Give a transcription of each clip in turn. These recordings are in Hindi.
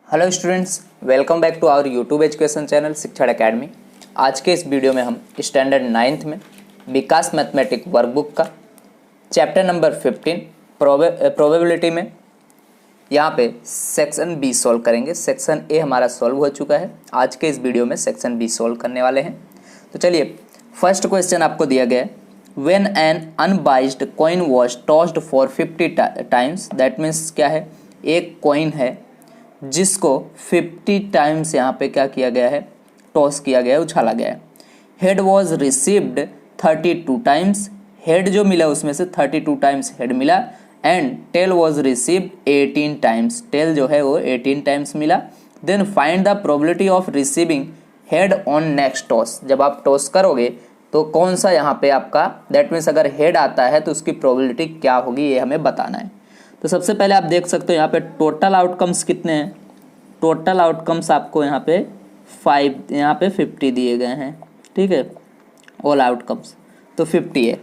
Hello students, welcome back to our YouTube education channel शिक्षण एकेडमी। आज के इस वीडियो में हम स्टैंडर्ड 9th में विकास मैथमेटिक वर्कबुक का चैप्टर नंबर 15 प्रोबेबिलिटी में यहाँ पे सेक्शन बी सॉल्व करेंगे। सेक्शन ए हमारा सॉल्व हो चुका है। आज के इस वीडियो में सेक्शन बी सॉल्व करने वाले हैं। तो चलिए, फर्स्ट क्वेश्चन आपको दिया गया है, when an unbiased coin was tossed for 50 times, that means क्या है, एक कॉइन है जिसको 50 टाइम्स यहाँ पे क्या किया गया है, टॉस किया गया है, उछाला गया है। Head was received 32 times, head जो मिला उसमें से 32 टाइम्स हेड मिला। And tail was received 18 times, tail जो है वो 18 टाइम्स मिला। Then find the probability of receiving head on next toss, जब आप टॉस करोगे तो कौन सा यहाँ पे आपका, दैट मीन्स अगर हेड आता है तो उसकी प्रोबेबिलिटी क्या होगी, ये हमें बताना है। तो सबसे पहले आप देख सकते हो यहाँ पे टोटल आउटकम्स कितने हैं। टोटल आउटकम्स आपको यहाँ पे 5, यहाँ पे 50 दिए गए हैं, ठीक है, ऑल आउटकम्स तो 50 है।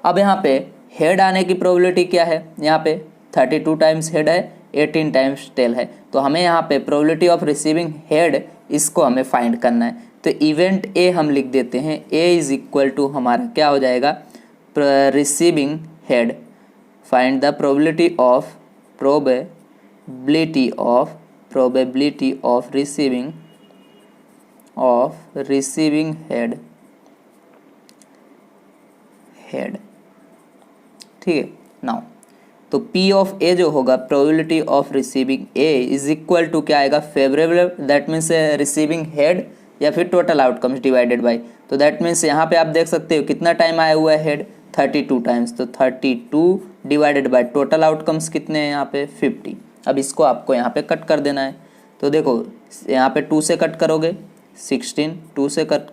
अब यहाँ पे हेड आने की प्रोबेबिलिटी क्या है, यहाँ पे 32 टाइम्स हेड है, 18 टाइम्स टेल है। तो हमें यहाँ पे प्रोबेबिलिटी ऑफ रिसीविंग हेड, इसको हमें फाइंड करना है। तो इवेंट ए हम लिख देते हैं, ए इज इक्वल टू हमारा क्या हो जाएगा, receiving head. Find the probability of receiving head, ठीक है। नाउ तो P ऑफ A जो होगा, probability of receiving A is equal to क्या आएगा, favourable, that means receiving head या फिर टोटल आउटकम्स डिवाइडेड बाय। तो दैट मीन्स यहाँ पे आप देख सकते हो कितना टाइम आया हुआ है हेड, 32 टाइम्स। तो 32 डिवाइडेड बाय टोटल आउटकम्स कितने हैं यहाँ पे, 50। अब इसको आपको यहाँ पे कट कर देना है। तो देखो यहाँ पे 2 से कट करोगे 16, 2 से कट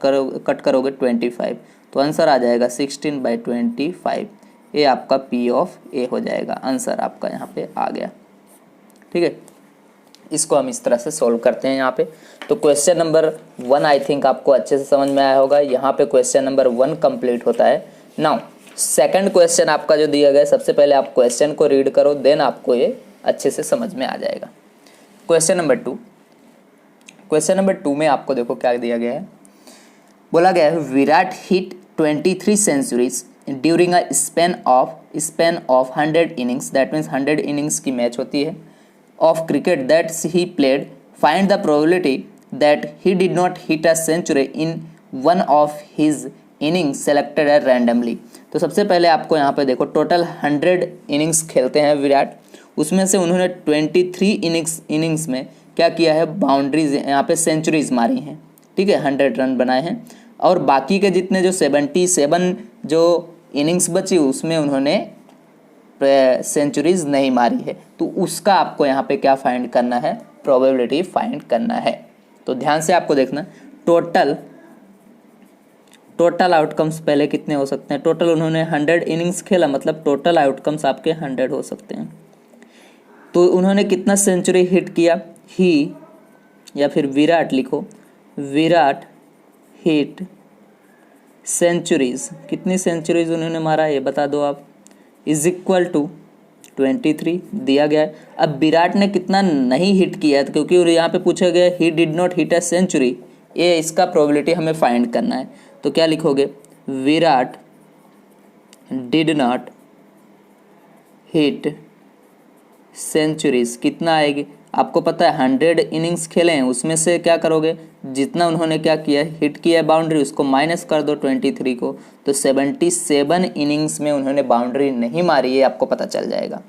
करोगे 25, तो आंसर आ जाएगा 16/25। ये आपका P ऑफ A हो जाएगा, आंसर आपका यहाँ पे आ गया, ठीक है। इसको हम इस तरह से सॉल्व करते हैं यहाँ पे। तो क्वेश्चन नंबर 1 आई थिंक आपको अच्छे से समझ में आया होगा। यहाँ पे क्वेश्चन नंबर 1 कंप्लीट होता है। नाउ सेकंड क्वेश्चन आपका जो दिया गया है, सबसे पहले आप क्वेश्चन को रीड करो, देन आपको ये अच्छे से समझ में आ जाएगा। क्वेश्चन नंबर 2, क्वेश्चन नंबर 2 में आपको देखो क्या दिया गया है, बोला गया है Virat hit 23 centuries during a span of 100 innings, that means 100 innings की मैच होती है, of cricket that he played. Find the probability that he did not hit a century in one of his innings selected at randomly. तो सबसे पहले आपको यहाँ पे देखो टोटल 100 इनिंग्स खेलते हैं विराट, उसमें से उन्होंने 23 इनिंग्स में क्या किया है, बाउंड्रीज यहाँ पे सेंचुरीज मारी हैं, ठीक है, 100 रन बनाए हैं। और बाकी के जितने जो 77 जो इनिंग्स बची उसमें उन्होंने सेंचुरीज नहीं मारी है। तो उसका आपको यहाँ पे क्या फाइंड करना है, प्रोबेबिलिटी फाइंड करना है। तो ध्यान से आपको देखना, टोटल आउटकम्स पहले कितने हो सकते हैं। टोटल उन्होंने 100 इनिंग्स खेला, मतलब टोटल आउटकम्स आपके 100 हो सकते हैं। तो उन्होंने कितना सेंचुरी हिट किया, ही या फिर विराट लिखो, विराट हिट सेंचुरीज, कितनी सेंचुरीज उन्होंने मारा ये बता दो आप, इज इक्वल टू 23 दिया गया है। अब विराट ने कितना नहीं हिट किया है, क्योंकि यहाँ पे पूछा गया he did not hit a century, ये इसका प्रोबेबिलिटी हमें फाइंड करना है। तो क्या लिखोगे, Virat did not hit centuries, कितना आएगी आपको पता है, 100 इनिंग्स खेले हैं, उसमें से क्या करोगे, जितना उन्होंने क्या किया, हिट किया है बाउंड्री, उसको माइनस कर दो 23 को। तो 77 इनिंग्स में उन्होंने बाउंड्री नहीं मारी, ये आपको पता चल जाएगा।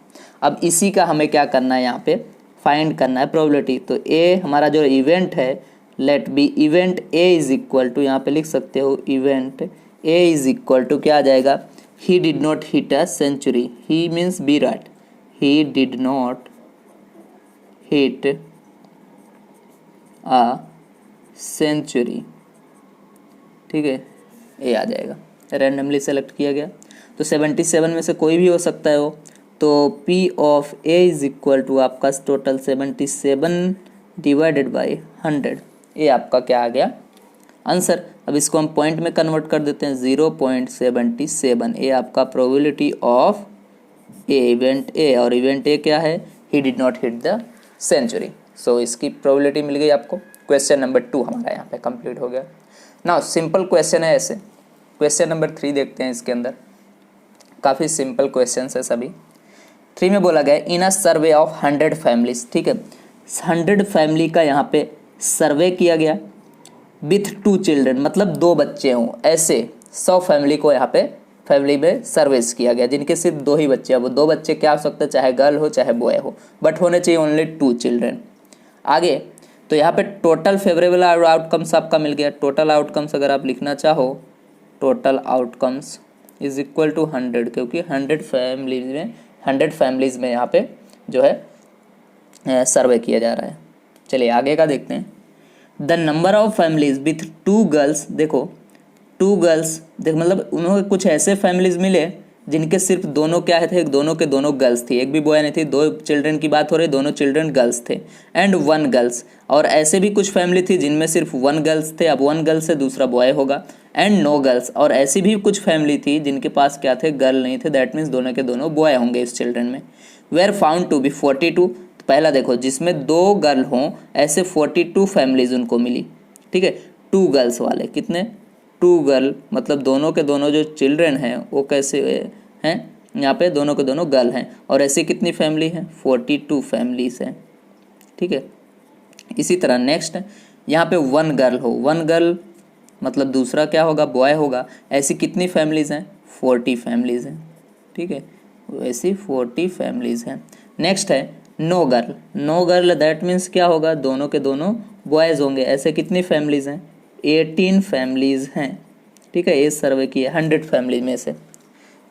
अब इसी का हमें क्या करना है, यहाँ पे फाइंड करना है प्रोबेबिलिटी। तो ए हमारा जो इवेंट है, let be event A is equal to, यहाँ पे लिख सकते हो event A is equal to क्या आ जाएगा, he did not hit a century, he means Virat, he did not hit a century, ठीक है, ये आ जाएगा, रैंडमली सेलेक्ट किया गया। तो 77 में से कोई भी हो सकता है वो। तो P of A is equal to आपका टोटल 77 डिवाइडेड बाई 100, ये आपका क्या आ गया, आंसर। अब इसको हम पॉइंट में कन्वर्ट कर देते हैं, 0.77, ये आपका probability of A event A, और इवेंट ए क्या है, he did not hit the century. So इसकी प्रोबेबिलिटी मिल गई आपको। क्वेश्चन नंबर 2 हमारा यहाँ पे कंप्लीट हो गया। नाउ सिंपल क्वेश्चन है ऐसे। क्वेश्चन नंबर 3 देखते हैं। इसके अंदर काफ़ी सिंपल क्वेश्चन है सभी। 3 में बोला गया इन अ सर्वे ऑफ 100 फैमिलीज, ठीक है, 100 फैमिली का यहाँ पे सर्वे किया गया विथ 2 चिल्ड्रन, मतलब 2 बच्चे हों, ऐसे 100 फैमिली को यहाँ पे फैमिली में सर्विस किया गया जिनके सिर्फ 2 ही बच्चे हैं। वो 2 बच्चे क्या हो सकते हैं, चाहे गर्ल हो चाहे बॉय हो, बट होने चाहिए ओनली 2 चिल्ड्रन। आगे तो यहाँ पे टोटल फेवरेबल आउटकम्स आपका मिल गया। टोटल आउटकम्स अगर आप लिखना चाहो, total outcomes is equal to 100, क्योंकि 100 फैमिलीज में यहाँ पे जो है सर्वे किया जा रहा है। चलिए आगे का देखते हैं। The number of families with 2 girls, देखो 2 गर्ल्स, देख मतलब उन्होंने कुछ ऐसे फैमिलीज मिले जिनके सिर्फ दोनों क्या थे, दोनों के दोनों गर्ल्स थी, एक भी बॉय नहीं थी, 2 चिल्ड्रन की बात हो रही, दोनों चिल्ड्रन गर्ल्स थे, एंड 1 गर्ल्स। और ऐसे भी कुछ फैमिली थी जिनमें सिर्फ 1 गर्ल्स थे, अब 1 गर्ल्स से दूसरा बॉय होगा, एंड नो गर्ल्स। और ऐसी भी कुछ फैमिली थी जिनके पास क्या थे, गर्ल नहीं थे, दैट मीन्स दोनों के दोनों बॉय होंगे इस चिल्ड्रन में। वेयर फाउंड टू बी 42, तो पहला देखो जिसमें 2 गर्ल हों ऐसे 42 फैमिलीज उनको मिली, ठीक है। 2 गर्ल्स वाले कितने, 2 गर्ल, मतलब दोनों के दोनों जो चिल्ड्रन हैं वो कैसे हैं, यहाँ पे दोनों के दोनों गर्ल हैं। और ऐसी कितनी फैमिली हैं, 42 फैमिलीज हैं, ठीक है। इसी तरह नेक्स्ट यहाँ पे 1 गर्ल हो, 1 गर्ल मतलब दूसरा क्या होगा, बॉय होगा, ऐसी कितनी फैमिलीज हैं, 40 फैमिलीज हैं, ठीक है, ऐसी 40 फैमिलीज हैं। नेक्स्ट है no girl, no girl that means क्या होगा, दोनों के दोनों बॉयज़ होंगे, ऐसे कितनी फैमिलीज हैं, 18 फैमिलीज हैं, ठीक है। ये सर्वे की है 100 फैमिली में से।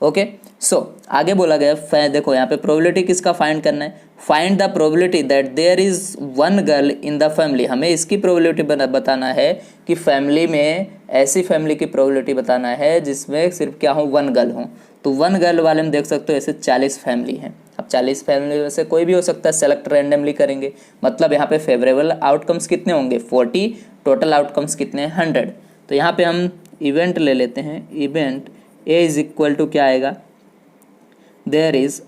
ओके सो आगे बोला गया, देखो यहाँ पे प्रोबेबिलिटी किसका फाइंड करना है, find the probability that there is 1 girl in the family. हमें इसकी प्रोबेबिलिटी बताना है कि फैमिली में, ऐसी फैमिली की प्रोबेबिलिटी बताना है जिसमें सिर्फ क्या हो, 1 गर्ल हो। तो 1 गर्ल वाले में देख सकते हो ऐसे 40 फैमिली हैं। अब 40 फैमिली में से कोई भी हो सकता है, सेलेक्ट रैंडमली करेंगे, मतलब यहाँ पे फेवरेबल आउटकम्स कितने होंगे, 40, टोटल आउटकम्स कितने हैं, 100। तो यहाँ पे हम इवेंट ले लेते हैं, event A is equal to क्या आएगा, देयर इज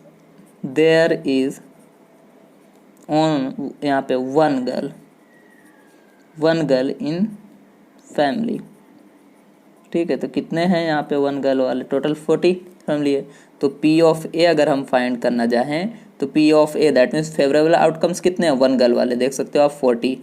ऑन, यहाँ पे 1 गर्ल इन फैमिली, ठीक है। तो कितने हैं यहाँ पे 1 गर्ल वाले, टोटल 40 फैमिली है। तो P ऑफ A अगर हम फाइंड करना चाहें तो P of A that means favourable outcomes कितने हैं, 1 गर्ल वाले, देख सकते हो आप 40।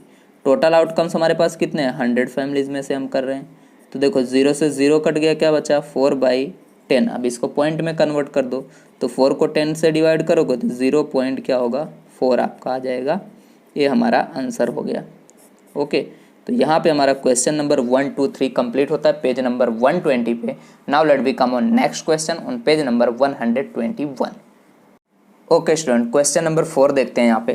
टोटल आउटकम्स हमारे पास कितने हैं, 100 फैमिलीज में से हम कर रहे हैं। तो देखो 0 से 0 कट गया, क्या बचा, 4/10। अब इसको पॉइंट में कन्वर्ट कर दो, तो 4 को 10 से डिवाइड करोगे तो 0 पॉइंट क्या होगा, 4 आपका आ जाएगा। ये हमारा आंसर हो गया। ओके तो यहाँ पे हमारा क्वेश्चन नंबर 1, 2, 3 कंप्लीट होता है पेज नंबर 120 पे। Now let we come on next question on page number 121। Okay student, question number 4 देखते हैं। यहाँ पे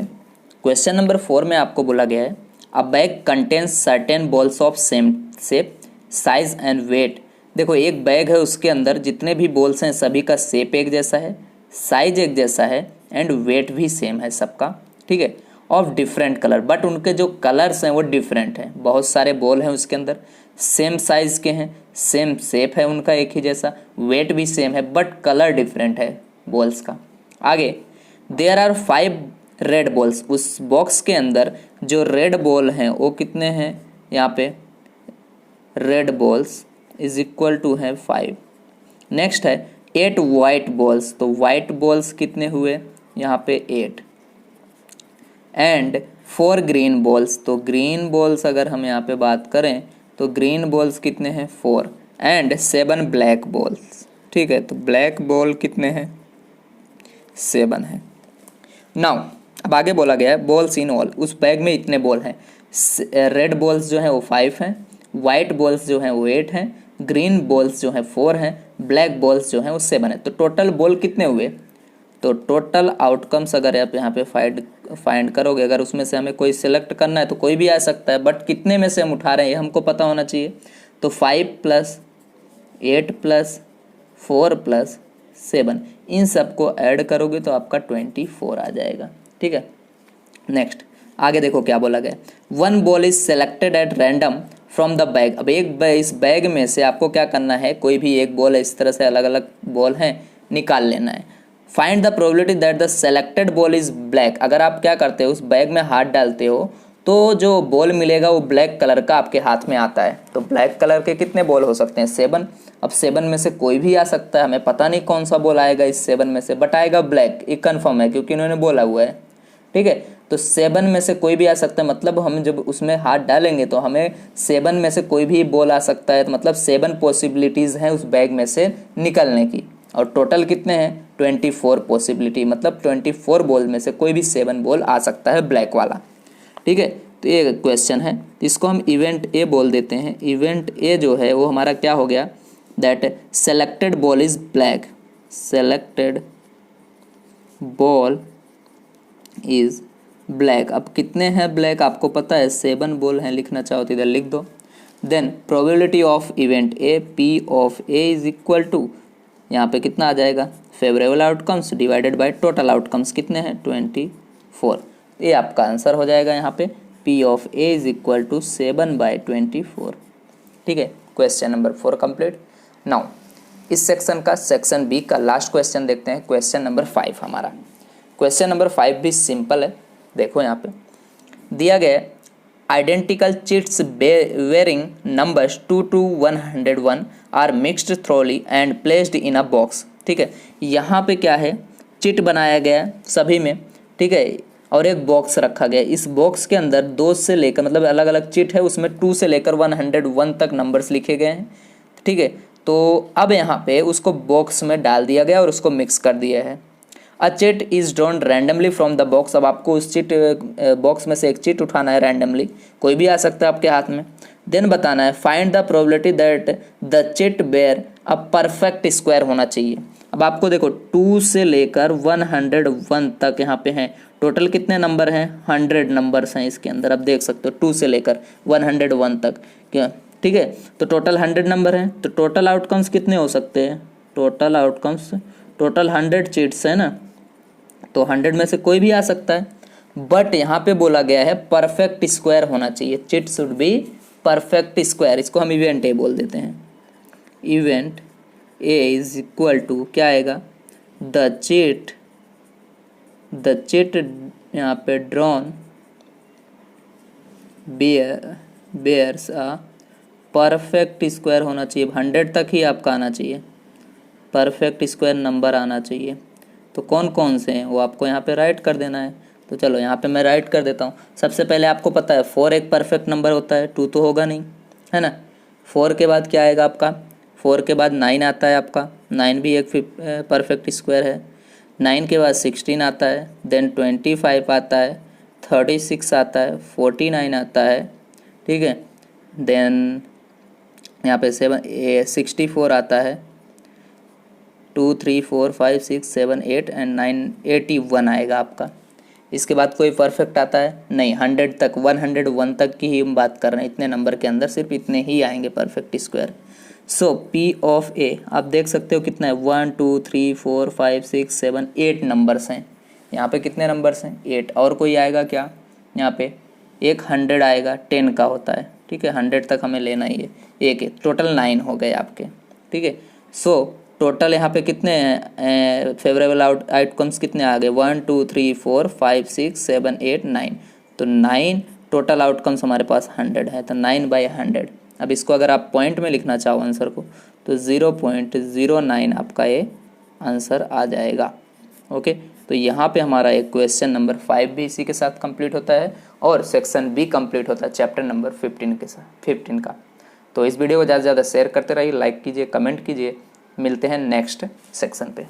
क्वेश्चन नंबर 4 में आपको बोला गया है a bag contains certain balls of same shape, size and weight. देखो एक बैग है, उसके अंदर जितने भी बॉल्स हैं सभी का शेप एक जैसा है, साइज एक जैसा है, एंड वेट भी सेम है सबका, ठीक है। ऑफ डिफरेंट कलर, बट उनके जो कलर्स हैं वो डिफरेंट हैं। बहुत सारे बॉल हैं उसके अंदर, सेम साइज के हैं, सेम शेप है उनका एक ही जैसा, वेट भी सेम है, बट कलर डिफरेंट है बॉल्स का। आगे देयर आर 5 रेड बॉल्स, उस बॉक्स के अंदर जो रेड बॉल हैं वो कितने हैं, यहाँ पे red balls is equal to है 5। नेक्स्ट है 8 वाइट बॉल्स, तो वाइट बॉल्स कितने हुए, यहाँ पे 8, एंड 4 ग्रीन बॉल्स, तो ग्रीन बॉल्स अगर हम यहाँ पे बात करें तो ग्रीन बॉल्स कितने हैं, 4, एंड 7 ब्लैक बॉल्स, ठीक है। तो ब्लैक बॉल कितने हैं, 7 है। नाउ अब आगे बोला गया है बॉल्स इन ऑल, उस बैग में इतने बॉल हैं, रेड बॉल्स जो हैं वो 5 हैं, वाइट बॉल्स जो हैं वो 8 हैं, ग्रीन बॉल्स जो हैं 4 हैं, ब्लैक बॉल्स जो हैं वो 7 है। तो टोटल बॉल कितने हुए, तो टोटल आउटकम्स अगर आप यहाँ पे फाइंड करोगे, अगर उसमें से हमें कोई सिलेक्ट करना है तो कोई भी आ सकता है, बट कितने में से हम उठा रहे हैं ये हमको पता होना चाहिए। तो 5 + 8 + 4 + 7 इन सबको ऐड करोगे तो आपका 24 आ जाएगा, ठीक है। नेक्स्ट आगे देखो क्या बोला गया, 1 ball is selected at random from the bag. अब इस बैग में से आपको क्या करना है, कोई भी एक बॉल इस तरह से अलग अलग बॉल हैं निकाल लेना है। Find the probability that the selected ball is black. अगर आप क्या करते हो, उस बैग में हाथ डालते हो तो जो बॉल मिलेगा वो ब्लैक कलर का आपके हाथ में आता है। तो ब्लैक कलर के कितने बॉल हो सकते हैं? 7। अब 7 में से कोई भी आ सकता है, हमें पता नहीं कौन सा बॉल आएगा इस 7 में से, बट आएगा ब्लैक, ये कन्फर्म है क्योंकि इन्होंने बोला हुआ है। ठीक है, तो 7 में से कोई भी आ सकता है, मतलब हम जब उसमें हाथ डालेंगे तो हमें 7 में से कोई भी बॉल आ सकता है। तो मतलब 7 पॉसिबिलिटीज़ हैं उस बैग में से निकलने की, और टोटल कितने हैं? 24 पॉसिबिलिटी, मतलब 24 बॉल में से कोई भी 7 बॉल आ सकता है ब्लैक वाला। ठीक है, तो ये क्वेश्चन है, इसको हम इवेंट ए बोल देते हैं। इवेंट ए जो है वो हमारा क्या हो गया? That selected ball is black, selected ball is black. अब कितने हैं ब्लैक आपको पता है? 7 बॉल हैं, लिखना चाहो तो इधर लिख दो। Then probability of event A, P of A is equal to, यहाँ पे कितना आ जाएगा? Favourable outcomes divided by total outcomes, कितने हैं? 24। ये आपका आंसर हो जाएगा यहाँ पे, P of A is equal to 7/24। ठीक है, क्वेश्चन नंबर 4 कंप्लीट। नाउ इस सेक्शन का, सेक्शन बी का लास्ट क्वेश्चन देखते हैं, क्वेश्चन नंबर 5 हमारा। क्वेश्चन नंबर 5 भी सिंपल है। देखो यहाँ पे दिया गया है, identical chits bearing numbers 2 to 101 are mixed thoroughly and placed in a box. ठीक है, यहाँ पे क्या है? चिट बनाया गया है सभी में, ठीक है, और एक बॉक्स रखा गया है। इस बॉक्स के अंदर 2 से लेकर, मतलब अलग अलग चिट है, उसमें 2 से लेकर 101 तक नंबर्स लिखे गए हैं। ठीक है, तो अब यहाँ पे उसको बॉक्स में डाल दिया गया और उसको मिक्स कर दिया है। अ chit is drawn randomly from the box. अब आपको उस चिट बॉक्स में से एक चिट उठाना है रैंडमली, कोई भी आ सकता है आपके हाथ में। देन बताना है find the probability that the chit bear a perfect square होना चाहिए। अब आपको देखो 2 से लेकर 101 तक यहाँ पे हैं, टोटल कितने नंबर हैं? 100 नंबर्स हैं इसके अंदर। अब देख सकते हो 2 से लेकर 101 तक क्या, ठीक है, तो टोटल 100 नंबर हैं। तो टोटल आउटकम्स कितने हो सकते हैं? टोटल आउटकम्स, टोटल 100 चिट्स है ना, तो 100 में से कोई भी आ सकता है, बट यहाँ पे बोला गया है परफेक्ट स्क्वायर होना चाहिए। Chit should be perfect square, इसको हम इवेंट ए बोल देते हैं। Event A is equal to क्या आएगा? द चिट यहाँ पे drawn bears a perfect square होना चाहिए। 100 तक ही आपका आना चाहिए, परफेक्ट स्क्वायर नंबर आना चाहिए। तो कौन कौन से हैं वो आपको यहाँ पे राइट कर देना है। तो चलो यहाँ पे मैं राइट कर देता हूँ। सबसे पहले आपको पता है 4 एक परफेक्ट नंबर होता है, 2 तो होगा नहीं, है ना। 4 के बाद क्या आएगा आपका? 4 के बाद 9 आता है आपका, 9 भी एक परफेक्ट स्क्वायर है। 9 के बाद 16 आता है, देन 25 आता है, 36 आता है, 49 आता है, ठीक है, देन यहाँ पे 64 आता है, 2 3 4 5 6 7 8 एंड 9 81 आएगा आपका। इसके बाद कोई परफेक्ट आता है नहीं, 100 तक 101 तक की ही हम बात कर रहे हैं। इतने नंबर के अंदर सिर्फ इतने ही आएंगे perfect square. So P of A आप देख सकते हो कितना है, 1 2 3 4 5 6 7 8 नंबर्स हैं। यहाँ पे कितने नंबर्स हैं? 8। और कोई आएगा क्या? यहाँ पे एक 100 आएगा, 10 का होता है, ठीक है, 100 तक हमें लेना ही है। एक टोटल 9 हो गए आपके, ठीक है। सो टोटल यहाँ पे कितने फेवरेबल आउटकम्स कितने आ गए? 1 2 3 4 5 6 7 8 9। तो 9 टोटल आउटकम्स हमारे पास 100 है, तो 9/100। अब इसको अगर आप पॉइंट में लिखना चाहो आंसर को, तो 0.09 आपका ये आंसर आ जाएगा। ओके, तो यहाँ पे हमारा एक क्वेश्चन नंबर 5 भी इसी के साथ कंप्लीट होता है और सेक्शन बी कंप्लीट होता है चैप्टर नंबर 15 के साथ 15 का। तो इस वीडियो को ज़्यादा से ज़्यादा शेयर करते रहिए, लाइक कीजिए, कमेंट कीजिए। मिलते हैं नेक्स्ट सेक्शन पे।